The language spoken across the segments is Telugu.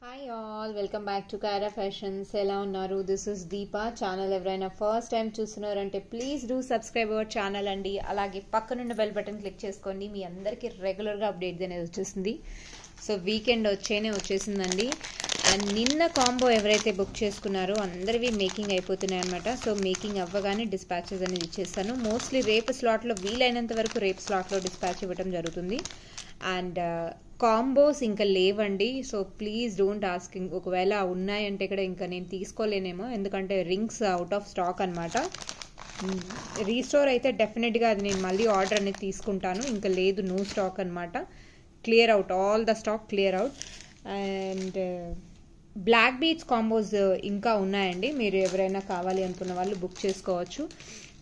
Hi all, welcome back to Kaira fashions. ఎలా ఉన్నారు? This is Deepa. ఛానల్ ఎవరైనా ఫస్ట్ టైం చూస్తున్నారంటే please do subscribe our channel అండి. అలాగే పక్కనున్న బెల్ బటన్ క్లిక్ చేసుకోండి. మీ అందరికీ రెగ్యులర్గా అప్డేట్ అనేది వచ్చేసింది. సో వీకెండ్ వచ్చేసిందండి. అండ్ నిన్న కాంబో ఎవరైతే బుక్ చేసుకున్నారో అందరివి మేకింగ్ అయిపోతున్నాయి అనమాట. సో మేకింగ్ అవ్వగానే డిస్పాచెస్ అనేది ఇచ్చేస్తాను. మోస్ట్లీ రేపు స్లాట్లో, వీలైనంత వరకు రేపు స్లాట్లో డిస్పాచ్ ఇవ్వడం జరుగుతుంది. అండ్ కాంబోస్ ఇంకా లేవండి. So please don't asking. ఒకవేళ ఉన్నాయంటే ఇక్కడ ఇంకా నేను తీసుకోలేనేమో, ఎందుకంటే రింగ్స్ అవుట్ ఆఫ్ స్టాక్ అనమాట. రీస్టోర్ అయితే డెఫినెట్గా అది నేను మళ్ళీ ఆర్డర్ అనేది తీసుకుంటాను. ఇంకా లేదు, నో స్టాక్ అనమాట. Clear out, all the stock clear out. And black beads combos ఇంకా ఉన్నాయండి. మీరు ఎవరైనా కావాలి అనుకున్న వాళ్ళు బుక్ చేసుకోవచ్చు.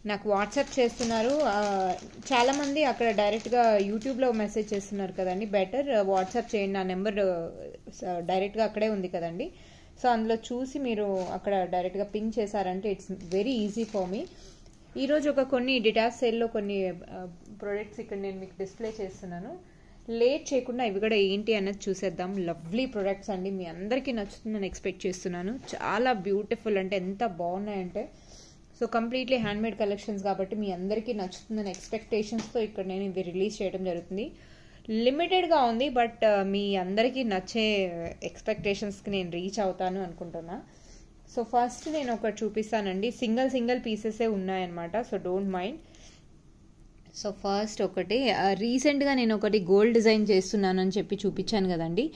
నాకు వాట్సాప్ చేస్తున్నారు చాలామంది. అక్కడ డైరెక్ట్గా యూట్యూబ్లో మెసేజ్ చేస్తున్నారు కదండి. బెటర్ వాట్సాప్ చేయండి. నా నెంబర్ డైరెక్ట్గా అక్కడే ఉంది కదండి. సో అందులో చూసి మీరు అక్కడ డైరెక్ట్గా పింక్ చేశారంటే it's very easy for me. ఈరోజు కొన్ని డిటాచ్ సేల్లో కొన్ని ప్రొడక్ట్స్ ఇక్కడ నేను మీకు డిస్ప్లే చేస్తున్నాను. లేట్ చేయకుండా ఇవి కూడా ఏంటి అన్నది చూసేద్దాం. లవ్లీ ప్రొడక్ట్స్ అండి, మీ అందరికీ నచ్చుతుందని ఎక్స్పెక్ట్ చేస్తున్నాను. చాలా బ్యూటిఫుల్, అంటే ఎంత బాగున్నాయంటే. సో కంప్లీట్లీ హ్యాండ్మేడ్ కలెక్షన్స్ కాబట్టి మీ అందరికీ నచ్చుతుందని ఎక్స్పెక్టేషన్స్తో ఇక్కడ నేను ఇవి రిలీజ్ చేయడం జరుగుతుంది. లిమిటెడ్గా ఉంది, బట్ మీ అందరికీ నచ్చే ఎక్స్పెక్టేషన్స్కి నేను రీచ్ అవుతాను అనుకుంటున్నా. సో ఫస్ట్ నేను ఒకటి చూపిస్తానండి. సింగిల్ పీసెసే ఉన్నాయన్నమాట. So don't mind. So first రీసెంట్గా నేను గోల్డ్ డిజైన్ చేస్తున్నాను అని చెప్పి చూపించాను కదండి.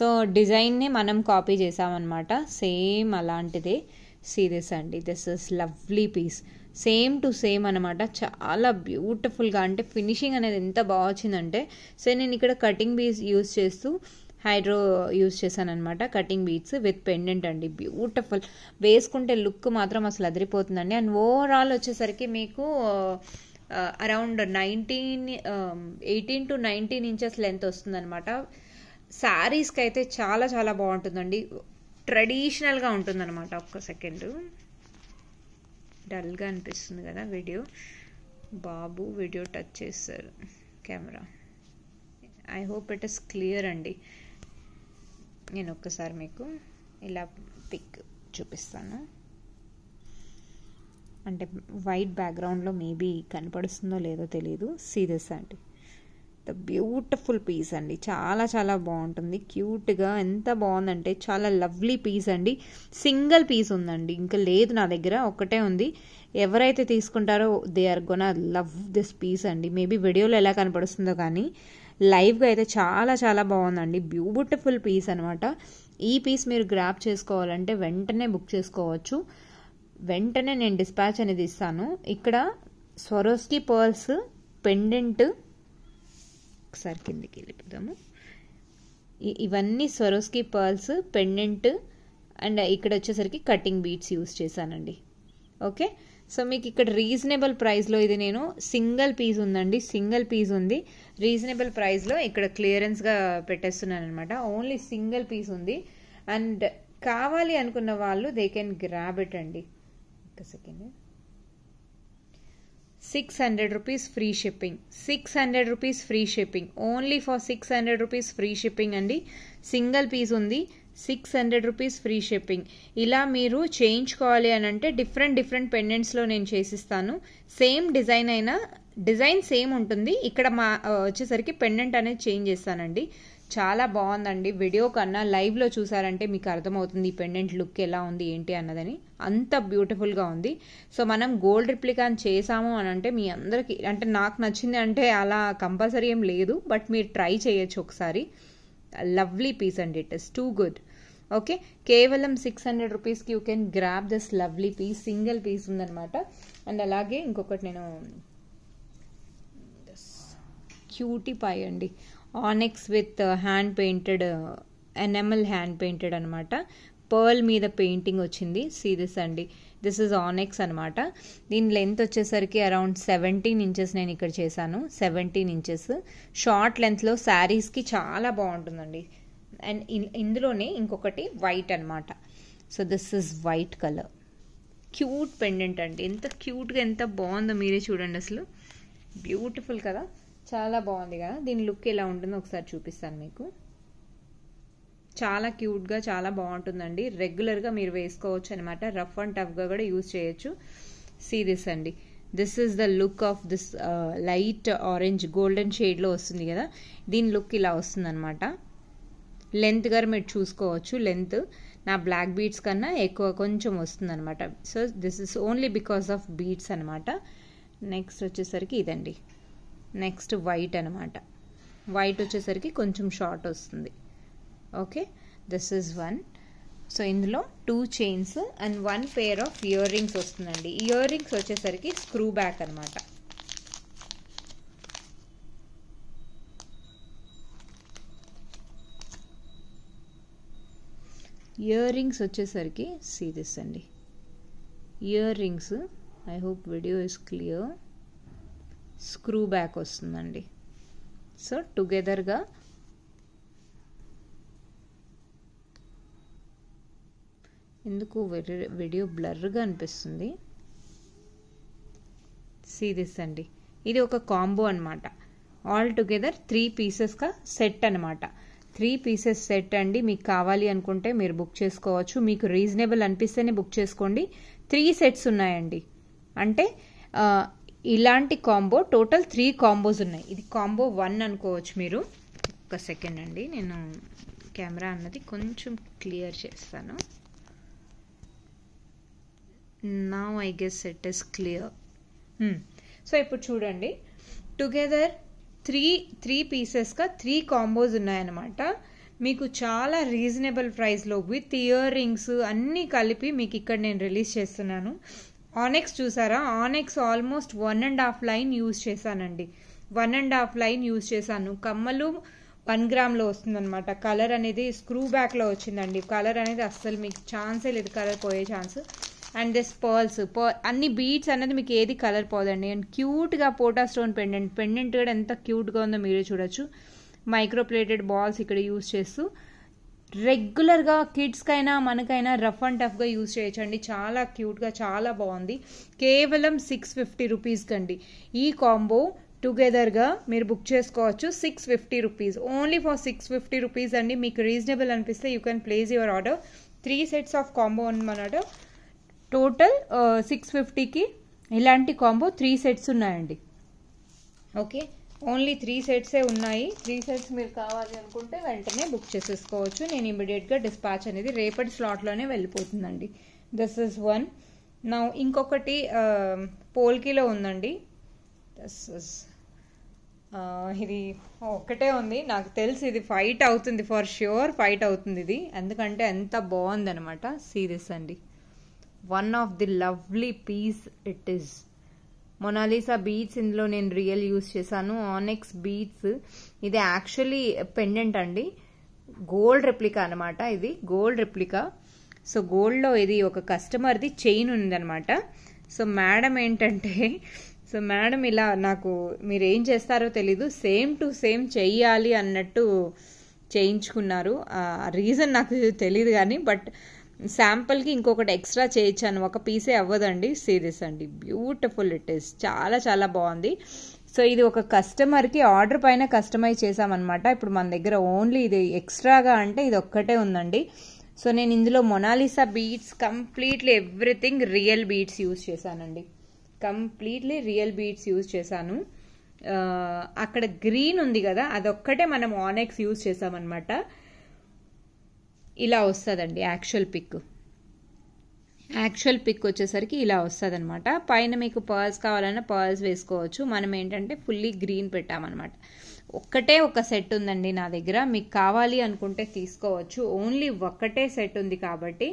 సో డిజైన్నే మనం కాపీ చేసామన్నమాట. సేమ్ అలాంటిదే. సీ దిస్ అండి, this is lovely piece. Same to same అనమాట. చాలా బ్యూటిఫుల్గా, అంటే ఫినిషింగ్ అనేది ఎంత బాగా వచ్చిందంటే. సో నేను ఇక్కడ కటింగ్ బీడ్స్ యూజ్ చేస్తూ హైడ్రో యూజ్ చేశాను అనమాట. కటింగ్ బీడ్స్ విత్ పెండెంట్ అండి. బ్యూటిఫుల్, వేసుకుంటే లుక్ మాత్రం అసలు అదిరిపోతుందండి. అండ్ ఓవరాల్ వచ్చేసరికి మీకు అరౌండ్ 18 to 19 ఇంచెస్ లెంత్ వస్తుందన్నమాట. శారీస్కి అయితే చాలా చాలా బాగుంటుందండి. ట్రెడిషనల్గా ఉంటుందన్నమాట. ఒక్క సెకండ్, డల్గా అనిపిస్తుంది కదా వీడియో. బాబు వీడియో టచ్ చేస్తారు camera. I hope it is clear అండి. నేను ఒక్కసారి మీకు ఇలా పిక్ చూపిస్తాను. అంటే వైట్ బ్యాక్గ్రౌండ్లో మేబీ కనపడుస్తుందో లేదో తెలియదు. సీరియస్ అండి, ద బ్యూటిఫుల్ పీస్ అండి. చాలా చాలా బాగుంటుంది, క్యూట్గా. ఎంత బాగుందంటే చాలా లవ్లీ పీస్ అండి. సింగిల్ పీస్ ఉందండి, ఇంకా లేదు నా దగ్గర, ఒక్కటే ఉంది. ఎవరైతే తీసుకుంటారో they are gonna love this piece అండి. మేబీ వీడియోలో ఎలా కనపడుస్తుందో కానీ లైవ్గా అయితే చాలా చాలా బాగుందండి. బ్యూటిఫుల్ పీస్ అనమాట. ఈ పీస్ మీరు గ్రాప్ చేసుకోవాలంటే వెంటనే బుక్ చేసుకోవచ్చు. వెంటనే నేను డిస్పాచ్ అనేది ఇస్తాను. ఇక్కడ స్వరోస్కి పర్ల్స్ పెండెంట్, ఒకసారి కిందికి వెళ్ళిపోదాము. ఇవన్నీ స్వరోస్కి పర్ల్స్ పెండెంట్, అండ్ ఇక్కడ వచ్చేసరికి కటింగ్ బీడ్స్ యూజ్ చేశానండి. ఓకే, సో మీకు ఇక్కడ రీజనబుల్ ప్రైస్లో ఇది నేను సింగిల్ పీస్ ఉందండి. సింగిల్ పీస్ ఉంది, రీజనబుల్ ప్రైస్లో ఇక్కడ క్లియరెన్స్గా పెట్టేస్తున్నాను అనమాట. ఓన్లీ సింగిల్ పీస్ ఉంది. అండ్ కావాలి అనుకున్న వాళ్ళు దే కెన్ గ్రాబ్ ఇట్ అండి. Second, 600 rupees free shipping. 600 rupees free shipping. Only for 600 rupees free shipping అండి. సింగిల్ పీస్ ఉంది, 600 రూపీస్ ఫ్రీ షిప్పింగ్. ఇలా మీరు చేయించుకోవాలి అని అంటే డిఫరెంట్ పెండెంట్స్లో నేను చేసిస్తాను. సేమ్ డిజైన్ అయినా డిజైన్ సేమ్ ఉంటుంది. ఇక్కడ వచ్చేసరికి పెండెంట్ అనేది చేంజ్ చేస్తానండి. చాలా బాగుందండి. వీడియో కన్నా లైవ్లో చూసారంటే మీకు అర్థమవుతుంది ఈ పెండెంట్ లుక్ ఎలా ఉంది ఏంటి అన్నదని. అంత బ్యూటిఫుల్గా ఉంది. సో మనం గోల్డ్ రిప్లికా చేసాము అని అంటే మీ అందరికీ, అంటే నాకు నచ్చింది అంటే అలా కంపల్సరీ ఏం లేదు, బట్ మీరు ట్రై చేయొచ్చు ఒకసారి. లవ్లీ పీస్ అండి, it is too good. Okay, కేవలం 600 రూపీస్కి you can grab this lovely piece. Single piece ఉందన్నమాట. అండ్ అలాగే ఇంకొకటి నేను క్యూటీ పై అండి, onyx with hand painted, enamel hand painted అనమాట. పర్ల్ మీద పెయింటింగ్ వచ్చింది. సీరియస్ అండి, దిస్ ఇస్ ఆనెక్స్ అనమాట. దీని లెంత్ వచ్చేసరికి అరౌండ్ 17 ఇంచెస్ నేను ఇక్కడ చేశాను. 17 ఇంచెస్ షార్ట్ లెంత్లో శారీస్కి చాలా బాగుంటుందండి. అండ్ ఇందులోనే ఇంకొకటి వైట్ అనమాట. So this is white colour, cute pendant అండి. ఎంత క్యూట్గా, ఎంత బాగుందో మీరే చూడండి. అసలు బ్యూటిఫుల్ కదా, చాలా బాగుంది కదా. దీని లుక్ ఎలా ఉంటుందో ఒకసారి చూపిస్తాను మీకు. చాలా క్యూట్గా చాలా బాగుంటుందండి. రెగ్యులర్గా మీరు వేసుకోవచ్చు అనమాట. రఫ్ అండ్ టఫ్గా కూడా యూజ్ చేయొచ్చు. సీ దిస్ అండి, this is the look of this light orange golden షేడ్లో వస్తుంది కదా, దీని లుక్ ఇలా వస్తుంది అనమాట. లెంత్ గారు మీరు చూసుకోవచ్చు, లెంత్ నా బ్లాక్ బీడ్స్ కన్నా ఎక్కువ కొంచెం వస్తుంది అనమాట. So this is only because of beads అనమాట. నెక్స్ట్ వచ్చేసరికి ఇదండి, నెక్స్ట్ వైట్ అనమాట. వైట్ వచ్చేసరికి కొంచెం షార్ట్ వస్తుంది. Okay, this is one. So ఇందులో 2 chains and 1 pair of ear rings వస్తుందండి. ఇయర్ రింగ్స్ వచ్చేసరికి స్క్రూ బ్యాక్ అనమాట. ఇయర్ రింగ్స్ వచ్చేసరికి సీ దిస్ అండి, ear rings, I hope video is clear, screw back వస్తుందండి. సో టుగెదర్గా ఎందుకు వీడియో బ్లర్గా అనిపిస్తుంది. సీ దిస్ అండి, ఇది ఒక కాంబో అనమాట. ఆల్ టుగెదర్ 3 పీసెస్గా సెట్ అనమాట. 3 పీసెస్ సెట్ అండి. మీకు కావాలి అనుకుంటే మీరు బుక్ చేసుకోవచ్చు. మీకు రీజనబుల్ అనిపిస్తేనే బుక్ చేసుకోండి. 3 సెట్స్ ఉన్నాయండి. అంటే ఇలాంటి కాంబో టోటల్ 3 కాంబోస్ ఉన్నాయి. ఇది కాంబో 1 అనుకోవచ్చు మీరు. ఒక సెకండ్ అండి, నేను కెమెరా అన్నది కొంచెం క్లియర్ చేస్తాను. Now I guess it is clear. So ఇప్పుడు చూడండి, టుగెదర్ 3 పీసెస్గా 3 కాంబోస్ ఉన్నాయన్నమాట. మీకు చాలా రీజనబుల్ ప్రైస్లో విత్ ఇయర్ రింగ్స్ అన్నీ కలిపి మీకు ఇక్కడ నేను రిలీజ్ చేస్తున్నాను. ఆనెక్స్ చూసారా, ఆనెక్స్ ఆల్మోస్ట్ 1.5 లైన్ యూజ్ చేశానండి. 1.5 లైన్ యూజ్ చేశాను. కమ్మలు 1 గ్రామ్లో వస్తుందన్నమాట. కలర్ అనేది స్క్రూ బ్యాక్లో వచ్చిందండి. కలర్ అనేది అస్సలు మీకు ఛాన్సే లేదు, కలర్ పోయే ఛాన్స్. అండ్ దిస్ పర్ల్స్, అన్ని బీడ్స్ అనేది మీకు ఏది కలర్ పోదండి. అండ్ క్యూట్గా పోటా స్టోన్ పెండెంట్ కూడా ఎంత క్యూట్గా ఉందో మీరే చూడొచ్చు. మైక్రో ప్లేటెడ్ బాల్స్ ఇక్కడ యూజ్ చేస్తూ రెగ్యులర్గా కిడ్స్కైనా మనకైనా రఫ్ అండ్ టఫ్గా యూజ్ చేయొచ్చండి. చాలా క్యూట్గా చాలా బాగుంది. కేవలం 650 రూపీస్ కండి ఈ కాంబో. టుగెదర్గా మీరు బుక్ చేసుకోవచ్చు. 650 రూపీస్, ఓన్లీ ఫర్ 650 రూపీస్ అండి. మీకు రీజనబుల్ అనిపిస్తే you can place your order. 3 sets of combo అనమాట. టోటల్ 650కి ఇలాంటి కాంబో 3 సెట్స్ ఉన్నాయండి. ఓకే, ఓన్లీ 3 సెట్సే ఉన్నాయి. 3 సెట్స్ మీరు కావాలి అనుకుంటే వెంటనే బుక్ చేసేసుకోవచ్చు. నేను ఇమీడియట్గా డిస్పాచ్ అనేది రేపటి స్లాట్లోనే వెళ్ళిపోతుందండి. This is one. నా ఇంకొకటి పోల్కీలో ఉందండి. దిస్ ఇస్ ఇది ఒక్కటే ఉంది. నాకు తెలిసి ఇది ఫైట్ అవుతుంది, ఫర్ ష్యూర్ ఫైట్ అవుతుంది ఇది, ఎందుకంటే ఎంత బాగుంది అనమాట. సీరియస్ అండి, one of the lovely piece it is. Mona Lisa beads ఇందులో నేను రియల్ యూజ్ చేశాను. ఆనెక్స్ బీడ్స్, ఇది యాక్చువల్లీ పెండెంట్ అండి, గోల్డ్ రెప్లికా అనమాట. ఇది గోల్డ్ రెప్లికా. సో గోల్డ్లో ఇది ఒక కస్టమర్ది చైన్ ఉందనమాట. సో మేడం ఏంటంటే, సో మేడం ఇలా నాకు మీరు ఏం చేస్తారో తెలీదు, సేమ్ టు సేమ్ చెయ్యాలి అన్నట్టు చేయించుకున్నారు. రీజన్ నాకు తెలియదు కానీ, బట్ శాంపుల్కి ఇంకొకటి ఎక్స్ట్రా చేయించాను. ఒక పీసే అవ్వదండి. సీరియస్ అండి, బ్యూటిఫుల్ ఇట్ ఈస్. చాలా చాలా బాగుంది. సో ఇది ఒక కస్టమర్కి ఆర్డర్ పైన కస్టమైజ్ చేసామన్నమాట. ఇప్పుడు మన దగ్గర ఓన్లీ ఇది ఎక్స్ట్రాగా అంటే ఇది ఒక్కటే ఉందండి. సో నేను ఇందులో Mona Lisa beads, completely everything real beads use చేశానండి. కంప్లీట్లీ రియల్ బీడ్స్ యూజ్ చేశాను. అక్కడ గ్రీన్ ఉంది కదా, అదొక్కటే మనం ఆనెక్స్ యూజ్ చేసామన్నమాట. ఇలా వస్తుందండి యాక్చువల్ పిక్. యాక్చువల్ పిక్ వచ్చేసరికి ఇలా వస్తుంది అనమాట. పైన మీకు పర్ల్స్ కావాలన్నా పర్ల్స్ వేసుకోవచ్చు. మనం ఏంటంటే ఫుల్లీ గ్రీన్ పెట్టామన్నమాట. ఒక్కటే ఒక సెట్ ఉందండి నా దగ్గర. మీకు కావాలి అనుకుంటే తీసుకోవచ్చు. ఓన్లీ ఒక్కటే సెట్ ఉంది కాబట్టి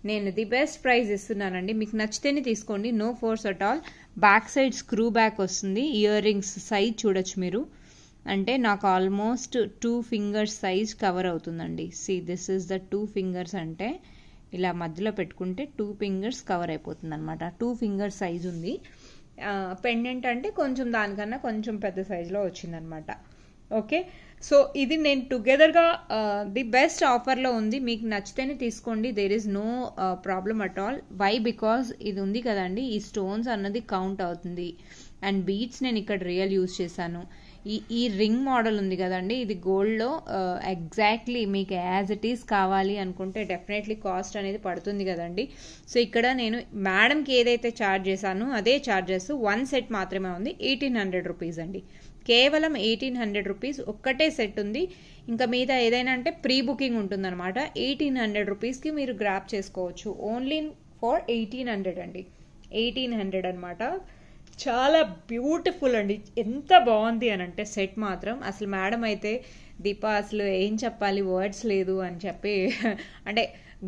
నేను ది బెస్ట్ ప్రైస్ ఇస్తున్నానండి. మీకు నచ్చితేనే తీసుకోండి, no force at all. Back side screw back వస్తుంది. ఇయర్ రింగ్స్ సైజ్ చూడొచ్చు మీరు. అంటే నాకు ఆల్మోస్ట్ 2 ఫింగర్స్ సైజ్ కవర్ అవుతుందండి. See this is the 2 fingers. అంటే ఇలా మధ్యలో పెట్టుకుంటే 2 ఫింగర్స్ కవర్ అయిపోతుంది అనమాట. 2 ఫింగర్స్ సైజ్ ఉంది. పెండెంట్ అంటే కొంచెం దానికన్నా కొంచెం పెద్ద సైజులో వచ్చిందనమాట. ఓకే, సో ఇది నేను టుగెదర్గా ది బెస్ట్ ఆఫర్లో ఉంది. మీకు నచ్చితేనే తీసుకోండి, there is no problem at all. Why? Because ఇది ఉంది కదండి, ఈ స్టోన్స్ అన్నది కౌంట్ అవుతుంది. అండ్ బీడ్స్ నేను ఇక్కడ రియల్ యూజ్ చేశాను. ఈ రింగ్ మోడల్ ఉంది కదండి, ఇది గోల్డ్లో ఎగ్జాక్ట్లీ మీకు యాజ్ ఇట్ ఈస్ కావాలి అనుకుంటే డెఫినెట్లీ కాస్ట్ అనేది పడుతుంది కదండి. సో ఇక్కడ నేను మేడంకి ఏదైతే ఛార్జ్ చేశానో అదే ఛార్జెస్ 1 సెట్ మాత్రమే ఉంది, 1800 రూపీస్ అండి. కేవలం 1800 రూపీస్ ఒక్కటే సెట్ ఉంది. ఇంకా మీద ఏదైనా అంటే ప్రీ బుకింగ్ ఉంటుందన్నమాట. 1800 రూపీస్కి మీరు గ్రాప్ చేసుకోవచ్చు. ఓన్లీ ఫర్ 1800 అండి, 1800 అనమాట. చాలా బ్యూటిఫుల్ అండి, ఎంత బాగుంది అని అంటే సెట్ మాత్రం అసలు మేడం అయితే దీపా అసలు ఏం చెప్పాలి, వర్డ్స్ లేదు అని చెప్పి అంటే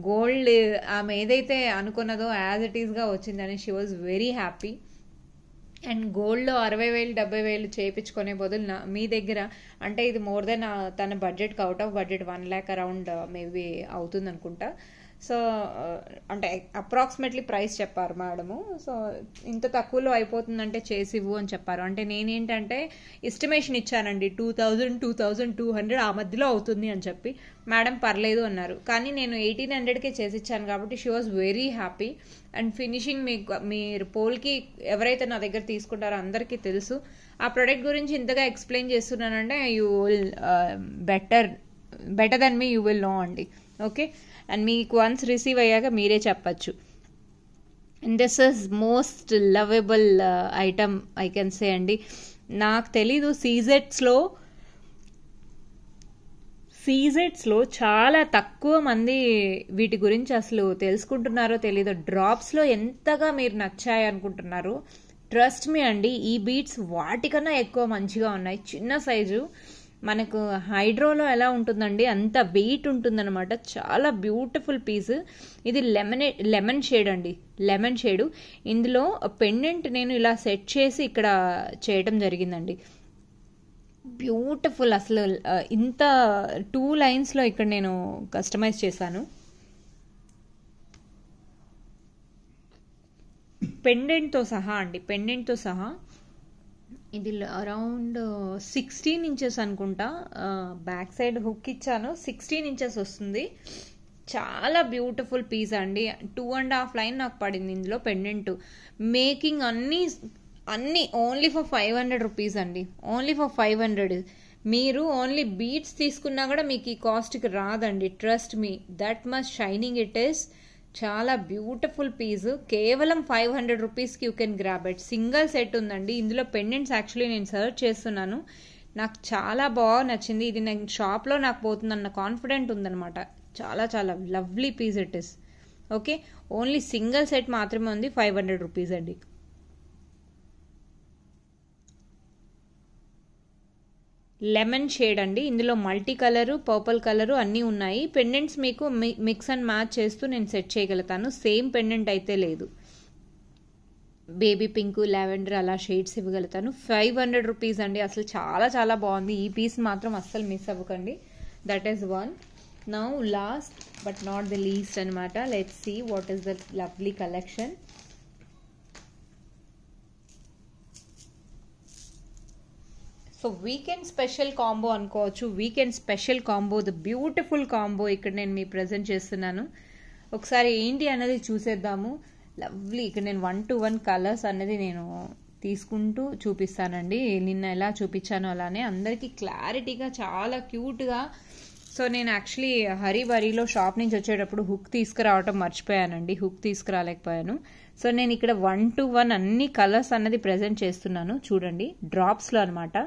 గోల్డ్ ఆమె ఏదైతే అనుకున్నదో యాజ్ ఇట్ ఈస్గా వచ్చిందని she was very happy. And గోల్డ్లో 60,000 70,000 చేయించుకునే బదులు మీ దగ్గర అంటే ఇది మోర్ దెన్ తన బడ్జెట్కి out of budget 1 lakh around maybe అవుతుంది అనుకుంటా. సో అంటే అప్రాక్సిమేట్లీ ప్రైస్ చెప్పారు మేడము. సో ఇంత తక్కువలో అయిపోతుందంటే చేసి ఇవ్వు అని చెప్పారు. అంటే నేనేంటంటే ఎస్టిమేషన్ ఇచ్చానండి 2000-2200 ఆ మధ్యలో అవుతుంది అని చెప్పి. మేడం పర్లేదు అన్నారు, కానీ నేను 1800కే చేసి ఇచ్చాను కాబట్టి she was very happy. And finishing మీరు పోల్కి ఎవరైతే నా దగ్గర తీసుకుంటారో అందరికీ తెలుసు. ఆ ప్రోడక్ట్ గురించి ఇంతగా ఎక్స్ప్లెయిన్ చేస్తున్నానంటే you will better than me you will know అండి. ఓకే, అండ్ మీకు వన్స్ రిసీవ్ అయ్యాక మీరే చెప్పచ్చు. And this is most lovable item I can say అండి. నాకు తెలీదు సీజెట్స్లో చాలా తక్కువ మంది వీటి గురించి అసలు తెలుసుకుంటున్నారో తెలీదు. డ్రాప్స్లో ఎంతగా మీరు నచ్చాయి అనుకుంటున్నారు. ట్రస్ట్ మీ అండి, ఈ బీట్స్ వాటికన్నా ఎక్కువ మంచిగా ఉన్నాయి. చిన్న సైజు, మనకు హైడ్రోలో ఎలా ఉంటుందండి అంత వెయిట్ ఉంటుందన్నమాట. చాలా బ్యూటిఫుల్ పీస్. ఇది లెమన్ షేడ్ అండి, లెమన్ షేడు. ఇందులో పెండెంట్ నేను ఇలా సెట్ చేసి ఇక్కడ చేయడం జరిగిందండి. బ్యూటిఫుల్ అసలు. ఇంత 2 లైన్స్లో ఇక్కడ నేను కస్టమైజ్ చేశాను. పెండెంట్తో సహా అండి, పెండెంట్తో సహా. ఇది అరౌండ్ 16 ఇంచెస్ అనుకుంటా. బ్యాక్ సైడ్ హుక్ ఇచ్చాను, 16 ఇంచెస్ వస్తుంది. చాలా బ్యూటిఫుల్ పీస్ అండి. 2.5 లైన్ నాకు పడింది ఇందులో పెండెంట్. మేకింగ్ అన్నీ ఓన్లీ ఫర్ 500 రూపీస్ అండి, ఓన్లీ ఫర్ 500. మీరు ఓన్లీ బీట్స్ తీసుకున్నా కూడా మీకు ఈ కాస్ట్కి రాదండి. Trust me, that much shining it is. చాలా బ్యూటిఫుల్ పీస్. కేవలం 500 రూపీస్కి you can grab it. Single set ఉందండి. ఇందులో పెండెంట్స్ యాక్చువల్లీ నేను సర్చ్ చేస్తున్నాను, నాకు చాలా బాగా నచ్చింది. ఇది నేను షాప్లో నాకు పోతుందన్న కాన్ఫిడెంట్ ఉందన్నమాట. చాలా చాలా lovely piece it is. Okay, only single set మాత్రమే ఉంది, 500 రూపీస్ అండి. లెమన్ షేడ్ అండి. ఇందులో మల్టీ కలరు, పర్పుల్ కలరు అన్నీ ఉన్నాయి. పెండెంట్స్ మీకు మిక్స్ అండ్ మ్యాచ్ చేస్తూ నేను సెట్ చేయగలుగుతాను. సేమ్ పెండెంట్ అయితే లేదు. బేబీ పింక్, లావెండర్ అలా షేడ్స్ ఇవ్వగలుగుతాను. 500 రూపీస్ అండి. అసలు చాలా చాలా బాగుంది. ఈ పీస్ మాత్రం అస్సలు మిస్ అవ్వకండి. That is one. Now last but not the least అనమాట. Let's see what is the lovely collection. So weekend special combo అనుకోవచ్చు. Weekend special combo, the beautiful combo ఇక్కడ నేను మీ ప్రజెంట్ చేస్తున్నాను. ఒకసారి ఏంటి అనేది చూసేద్దాము. లవ్లీ. ఇక్కడ నేను 1 to 1 కలర్స్ అనేది నేను తీసుకుంటూ చూపిస్తానండి. నిన్న ఎలా చూపించానో అలానే అందరికీ క్లారిటీగా చాలా క్యూట్గా. సో నేను యాక్చువల్లీ హరీబరీలో షాప్ నుంచి వచ్చేటప్పుడు హుక్ తీసుకురావటం మర్చిపోయానండి, హుక్ తీసుకురాలేకపోయాను. సో నేను ఇక్కడ 1 to 1 అన్ని కలర్స్ అన్నది ప్రజెంట్ చేస్తున్నాను. చూడండి, డ్రాప్స్లో అనమాట.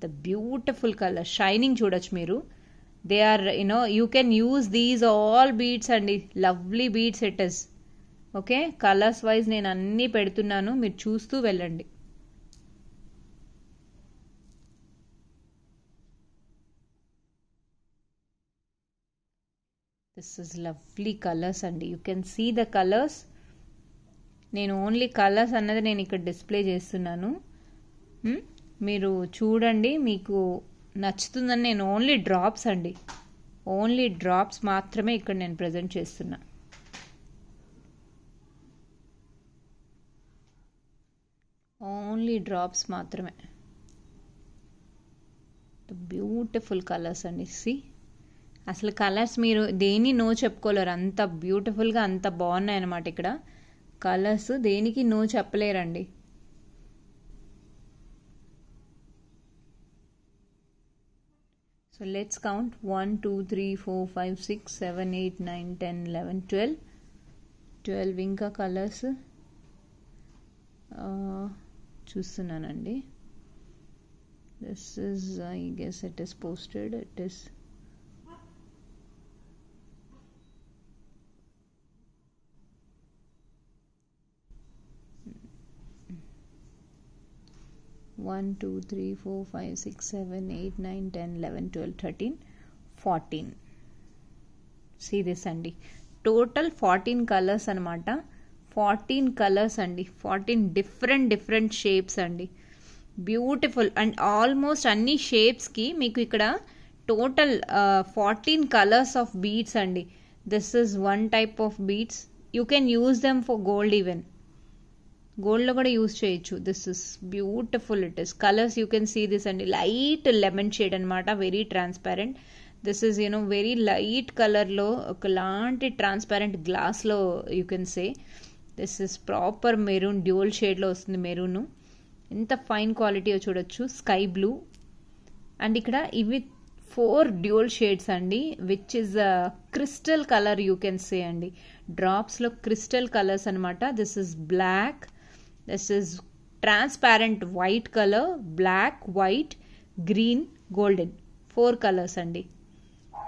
ద బ్యూటిఫుల్ కలర్ షైనింగ్ చూడొచ్చు మీరు. They are you can use these all beads అండి. Lovely beads it is. Okay, colours wise నేను అన్నీ పెడుతున్నాను, మీరు చూస్తూ వెళ్ళండి. దిస్ ఇస్ లవ్లీ కలర్స్ అండి. You can see the colours. నేను ఓన్లీ కలర్స్ అన్నది నేను ఇక్కడ డిస్ప్లే చేస్తున్నాను. మీరు చూడండి, మీకు నచ్చుతుందని. నేను ఓన్లీ డ్రాప్స్ అండి, ఓన్లీ డ్రాప్స్ మాత్రమే ఇక్కడ నేను ప్రజెంట్ చేస్తున్నా. ఓన్లీ డ్రాప్స్ మాత్రమే. బ్యూటిఫుల్ కలర్స్ అండి. సి, అసలు కలర్స్ మీరు దేని నో చెప్పుకోలేరు, అంత బ్యూటిఫుల్గా అంత బాగున్నాయి అన్నమాట. ఇక్కడ కలర్స్ దేనికి నో చెప్పలేరండి. So let's count 1, 2, 3, 4, 5, 6, 7, 8, 9, 10, 11, 12. 12 ఇంకా కలర్స్ చూస్తున్నానండి. This is I guess it is posted. It is 1, 2, 3, 4, 5, 6, 7, 8, 9, 10, 11, 12, 13, 14. See this అండి, టోటల్ 14 కలర్స్ అనమాట. 14 కలర్స్ అండి, 14 డిఫరెంట్ షేప్స్ అండి. బ్యూటిఫుల్. అండ్ ఆల్మోస్ట్ అన్ని షేప్స్కి మీకు ఇక్కడ టోటల్ 14 కలర్స్ ఆఫ్ బీడ్స్ అండి. This is one type of beads. You can use them for gold even. గోల్డ్లో కూడా యూజ్ చేయొచ్చు. This is beautiful. It is colours you can see this అండి. లైట్ లెమన్ షేడ్ అనమాట, very transparent. This is very light కలర్లో ఒకలాంటి ట్రాన్స్పారెంట్ గ్లాస్లో you can say. This is proper maroon, dual షేడ్లో వస్తుంది మెరూన్. ఎంత ఫైన్ క్వాలిటీయో చూడొచ్చు. Sky blue. అండ్ ఇక్కడ ఇవి 4 డ్యూల్ షేడ్స్ అండి, which is crystal colour you can say అండి. డ్రాప్స్లో క్రిస్టల్ కలర్స్ అనమాట. This is black, this is transparent white colour, black, white, green, golden. 4 colours అండి.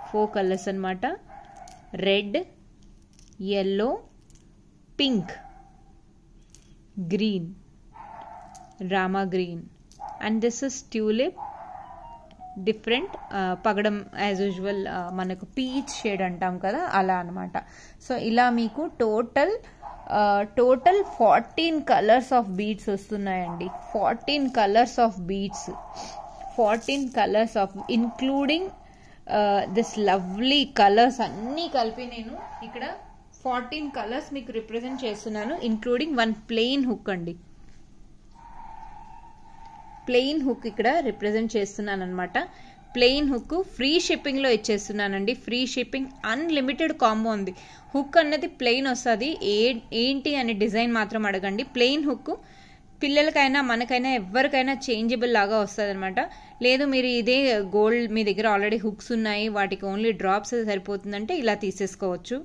4 కలర్స్ అనమాట. Red, yellow, pink, green, rama green, and this is tulip. Different పగడం యాజ్ యూజువల్ మనకు పీచ్ షేడ్ అంటాం కదా, అలా అనమాట. సో ఇలా మీకు టోటల్ 14 కలర్స్ ఆఫ్ బీడ్స్ వస్తున్నాయండి. 14 colours of beads, 14 colours of including this lovely colours అన్నీ కలిపి నేను ఇక్కడ 14 కలర్స్ మీకు రిప్రజెంట్ చేస్తున్నాను, ఇన్క్లూడింగ్ 1 ప్లెయిన్ హుక్ అండి. ప్లెయిన్ హుక్ ఇక్కడ రిప్రజెంట్ చేస్తున్నాను అనమాట. ప్లెయిన్ హుక్ ఫ్రీ షిప్పింగ్లో ఇచ్చేస్తున్నానండి. ఫ్రీ షిప్పింగ్, అన్లిమిటెడ్ కాంబో ఉంది. హుక్ అన్నది ప్లెయిన్ వస్తుంది. ఏంటి అనే డిజైన్ మాత్రం అడగండి. ప్లెయిన్ హుక్ పిల్లలకైనా మనకైనా ఎవరికైనా చేంజబుల్ లాగా వస్తుంది అనమాట. లేదు మీరు ఇదే గోల్డ్ మీ దగ్గర ఆల్రెడీ హుక్స్ ఉన్నాయి, వాటికి ఓన్లీ డ్రాప్స్ సరిపోతుందంటే ఇలా తీసేసుకోవచ్చు.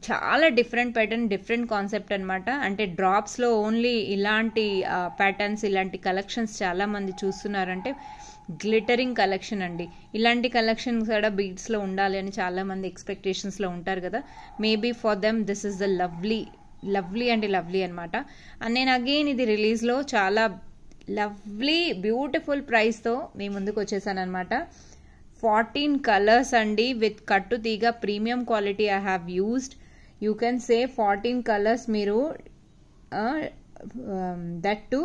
చాలా డిఫరెంట్ ప్యాటర్న్, డిఫరెంట్ కాన్సెప్ట్ అనమాట. అంటే డ్రాప్స్లో ఓన్లీ ఇలాంటి ప్యాటర్న్స్, ఇలాంటి కలెక్షన్స్ చాలామంది చూస్తున్నారంటే గ్లిటరింగ్ కలెక్షన్ అండి. ఇలాంటి కలెక్షన్ కూడా బీడ్స్లో ఉండాలి అని చాలామంది ఎక్స్పెక్టేషన్స్లో ఉంటారు కదా. Maybe for them this is the lovely అంటే లవ్లీ అనమాట. అండ్ నేను అగైన్ ఇది రిలీజ్లో చాలా లవ్లీ బ్యూటిఫుల్ ప్రైస్తో మీ ముందుకు వచ్చేసాను అనమాట. 14 కలర్స్ అండి, విత్ కట్టు తీగ premium quality I have used. You can say 14 colours మీరు దట్ టు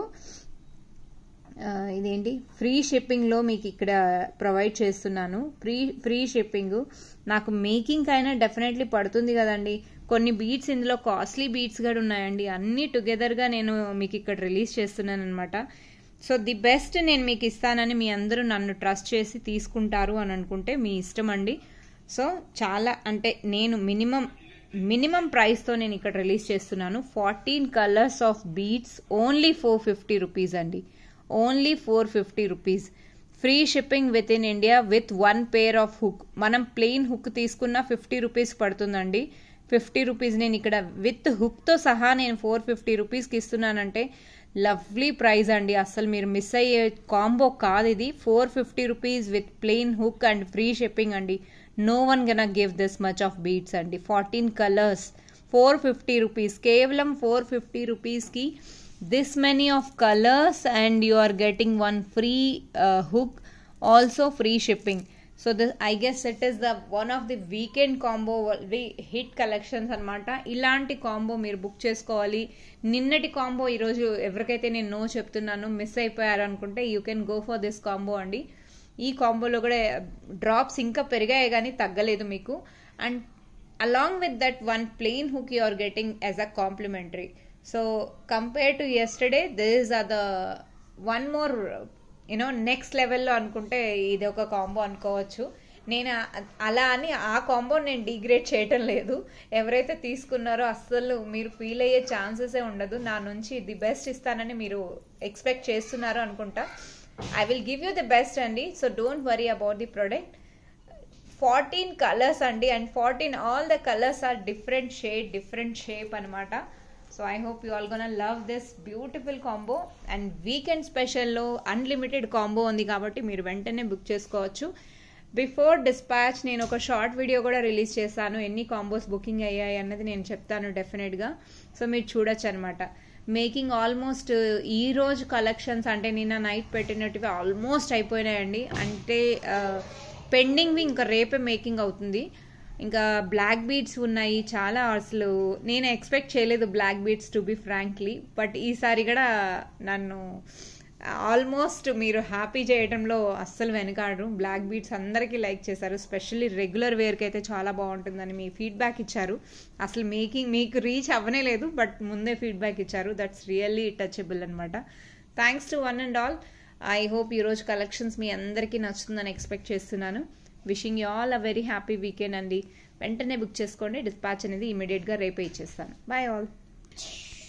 ఇదేంటి ఫ్రీ షిప్పింగ్లో మీకు ఇక్కడ ప్రొవైడ్ చేస్తున్నాను. ఫ్రీ షిప్పింగ్ నాకు మేకింగ్ అయినా డెఫినెట్లీ పడుతుంది కదండి. కొన్ని బీడ్స్ ఇందులో కాస్ట్లీ బీడ్స్ కూడా ఉన్నాయండి. అన్నీ టుగెదర్గా నేను మీకు ఇక్కడ రిలీజ్ చేస్తున్నాను అనమాట. సో ది బెస్ట్ నేను మీకు ఇస్తానని మీ అందరూ నన్ను ట్రస్ట్ చేసి తీసుకుంటారు అని అనుకుంటే మీ ఇష్టం అండి. సో చాలా అంటే నేను మినిమం ప్రైస్తో నేను ఇక్కడ రిలీజ్ చేస్తున్నాను. 14 colours of beads only 450 rupees అండి. Only 450 rupees. Free shipping with in India with 1 pair of hook. మనం ప్లెయిన్ హుక్ తీసుకున్న 50 రూపీస్ పడుతుందండి. 50 రూపీస్ నేను ఇక్కడ విత్ హుక్తో సహా నేను 450 రూపీస్కి ఇస్తున్నానంటే లవ్లీ ప్రైజ్ అండి. అసలు మీరు మిస్ అయ్యే కాంబో కాదు ఇది. 450 rupees with plain hook and free shipping అండి. No one gonna give this much of beads అండి. 14 కలర్స్ 450 రూపీస్. కేవలం 450 రూపీస్కి this many of colours and you are getting 1 free hook, also free shipping. So I guess it is the one of the weekend combo, hit collections అనమాట. ఇలాంటి కాంబో మీరు బుక్ చేసుకోవాలి. నిన్నటి కాంబో ఈరోజు ఎవరికైతే నేను నో చెప్తున్నాను మిస్ అయిపోయారు అనుకుంటే you can go for this combo అండి. ఈ కాంబోలో కూడా డ్రాప్స్ ఇంకా పెరిగాయి కానీ తగ్గలేదు మీకు. And along with that 1 plain hook you are getting as a complimentary. So compare to yesterday this are the 1 more next లెవెల్లో అనుకుంటే ఇది ఒక కాంబో అనుకోవచ్చు. నేను అలా అని ఆ కాంబో నేను డిగ్రేడ్ చేయటం లేదు. ఎవరైతే తీసుకున్నారో అస్సలు మీరు ఫీల్ అయ్యే ఛాన్సెసే ఉండదు. నా నుంచి ది బెస్ట్ ఇస్తానని మీరు ఎక్స్పెక్ట్ చేస్తున్నారు అనుకుంటా. I will give you the best అండి. So don't worry about the product. 14 colours అండి, and 14 all the colours are different shade, different shape అనమాట. So I hope you all gonna love this beautiful combo. And weekend స్పెషల్లో అన్లిమిటెడ్ కాంబో ఉంది కాబట్టి మీరు వెంటనే బుక్ చేసుకోవచ్చు. బిఫోర్ డిస్పాచ్ నేను ఒక షార్ట్ వీడియో కూడా రిలీజ్ చేశాను, ఎన్ని కాంబోస్ బుకింగ్ అయ్యాయి అన్నది నేను చెప్తాను డెఫినెట్గా. సో మీరు చూడొచ్చు అనమాట. మేకింగ్ ఆల్మోస్ట్ ఈ రోజు కలెక్షన్స్ అంటే నిన్న నైట్ పెట్టినట్టువి ఆల్మోస్ట్ అయిపోయినాయండి. అంటే పెండింగ్వి ఇంకా రేపే మేకింగ్ అవుతుంది. ఇంకా బ్లాక్ బీడ్స్ ఉన్నాయి చాలా. అసలు నేను ఎక్స్పెక్ట్ చేయలేదు black beads to be frankly, but ఈసారి కూడా నన్ను ఆల్మోస్ట్ మీరు హ్యాపీ చేయడంలో అస్సలు వెనకాడరు. బ్లాక్ బీడ్స్ అందరికీ లైక్ చేశారు, స్పెషల్లీ రెగ్యులర్ వేర్కి అయితే చాలా బాగుంటుందని మీ ఫీడ్బ్యాక్ ఇచ్చారు. అసలు మీకు రీచ్ అవ్వనే లేదు, బట్ ముందే ఫీడ్బ్యాక్ ఇచ్చారు. దట్స్ రియల్లీ టచబుల్ అనమాట. Thanks to one and all. I hope ఈరోజు కలెక్షన్స్ మీ అందరికీ నచ్చుతుందని ఎక్స్పెక్ట్ చేస్తున్నాను. Wishing you all a very happy weekend అండి. వెంటనే బుక్ చేసుకోండి. డిస్పాచ్ అనేది ఇమీడియట్గా రేపే ఇచ్చేస్తాను. Bye all.